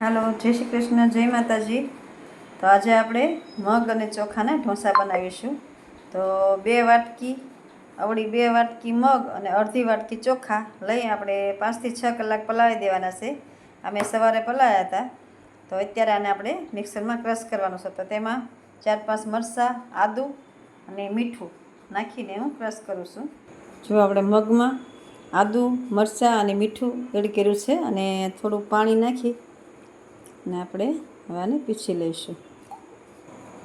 હાલો, જય શ્રી કૃષ્ણ, જય માતાજી. તો આજે આપણે મગ અને ચોખાના ઢોસા બનાવીશું. તો 2 વાટકી આવડી 2 વાટકી મગ અને અડધી વાટકી ચોખા લઈ આપણે 5 થી 6 કલાક પલાળી દેવાના છે. અમે સવારે પલાળ્યા હતા. તો અત્યારે આને આપણે મિક્સરમાં ક્રશ કરવાનું છે. તો તેમાં 4-5 મરચાં, આદું અને મીઠું નાખીને હું ક્રશ કરું છું. જો આપણે મગમાં આદું, મરચાં અને મીઠું એડ કર્યું છે અને થોડું પાણી નાખી ને આપણે હવે આને પીસી લઈશું.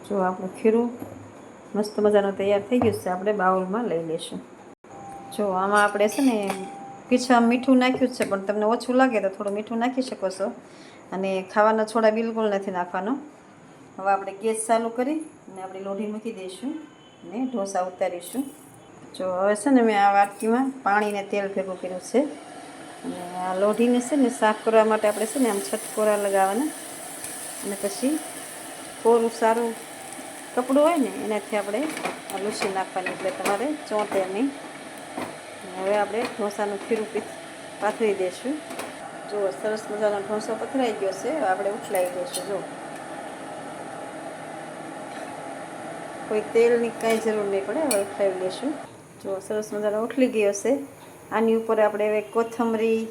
જો આપણું ખીરું મસ્ત મજાનું તૈયાર થઈ ગયું છે. આપણે બાઉલમાં લઈ લઈશું. જો આમાં આપણે છે ને પીછામાં મીઠું નાખ્યું છે, પણ તમને ઓછું લાગે તો થોડું મીઠું નાખી શકો છો. અને ખાવાના છોડા બિલકુલ નથી નાખવાનો. હવે આપણે ગેસ ચાલુ કરી અને આપણે લોઢી મૂકી દઈશું અને ઢોસા ઉતારીશું. જો હવે છે ને મેં આ વાટકીમાં પાણી ને તેલ ભેગું કર્યું છે અને આ લોઢીને છે ને સાફ કરવા માટે આપણે છે ને આમ છટકોરા લગાવવાના અને પછી કોરું સારું કપડું હોય ને એનાથી આપણે લૂછી નાખવાની, એટલે તમારે ચોંટે નહીં. હવે આપણે ઢોસાનું ખીરું પાથરી દઈશું. જો સરસ મજાનો ઢોસો પથરાઈ ગયો છે. આપણે ઉછલાવી દઈશું. જો કોઈ તેલની કાંઈ જરૂર નહીં પડે. હવે ઉઠલાવી લઈશું. જો સરસ મજાનો ઉઠલી ગયો છે. આની ઉપર આપણે હવે કોથમરી,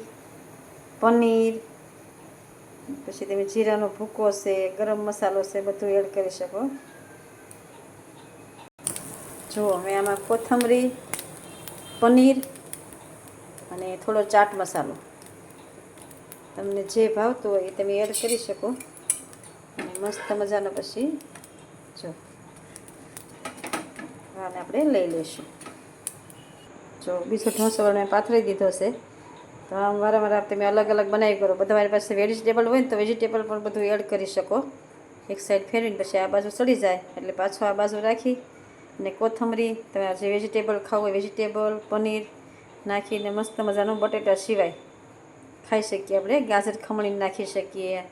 પનીર, પછી તમે જીરાનો ભૂકો છે, ગરમ મસાલો છે, બધું એડ કરી શકો. જો મેં આમાં કોથમરી, પનીર અને થોડો ચાટ મસાલો તમને જે ભાવતું હોય એ તમે એડ કરી શકો. અને મસ્ત મજાનો પછી જો આને આપણે લઈ લઈશું. જો બીજો ઢોસો મેં પાથરી દીધો છે. તો આમ વારંવાર તમે અલગ અલગ બનાવી કરો. બધા મારી પાસે વેજીટેબલ હોય ને તો વેજીટેબલ પણ બધું એડ કરી શકો. એક સાઈડ ફેરવીને પછી આ બાજુ ચડી જાય એટલે પાછો આ બાજુ રાખી અને કોથમરી, તમારે જે વેજીટેબલ ખાવું હોય વેજીટેબલ, પનીર નાખીને મસ્ત મજાનું બટેટા સિવાય ખાઈ શકીએ. આપણે ગાજર ખમણીને નાખી શકીએ,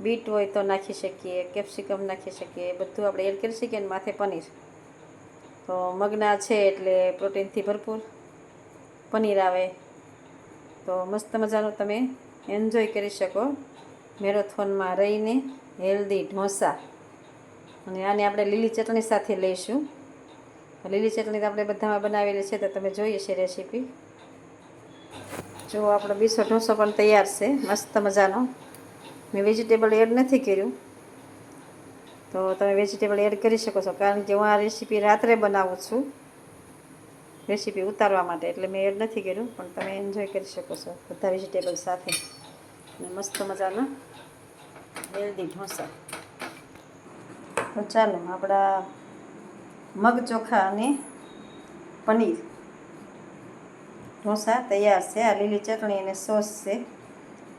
બીટ હોય તો નાખી શકીએ, કેપ્સિકમ નાખી શકીએ, બધું આપણે એડ કરી શકીએ. અને માથે પનીર. તો મગના છે એટલે પ્રોટીનથી ભરપૂર પનીર આવે. તો મસ્ત મજાનું તમે એન્જોય કરી શકો મેરેથોનમાં રહીને હેલ્ધી ઢોસા. અને આને આપણે લીલી ચટણી સાથે લઈશું. લીલી ચટણી તો આપણે બધામાં બનાવેલી છે, તો તમે જોઈએ છે રેસીપી. જો આપણો બીસો ઢોસો પણ તૈયાર છે મસ્ત મજાનો. મેં વેજીટેબલ એડ નથી કર્યું, તો તમે વેજીટેબલ એડ કરી શકો છો. કારણ કે હું આ રેસીપી રાત્રે બનાવું છું, રેસીપી ઉતારવા માટે, એટલે મેં એડ નથી કર્યું. પણ તમે એન્જોય કરી શકો છો બધા વેજીટેબલ સાથે. અને મસ્ત મજાના હેલ્ધી ઢોસા. તો ચાલો આપણા મગ, ચોખા અને પનીર ઢોસા તૈયાર છે. આ લીલી ચટણી અને સોસ છે,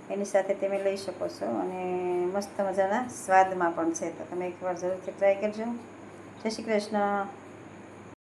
એની સાથે તમે લઈ શકો છો. અને મસ્ત મજાના સ્વાદમાં પણ છે. તો તમે એકવાર જરૂરથી ટ્રાય કરજો. જય શ્રી કૃષ્ણ.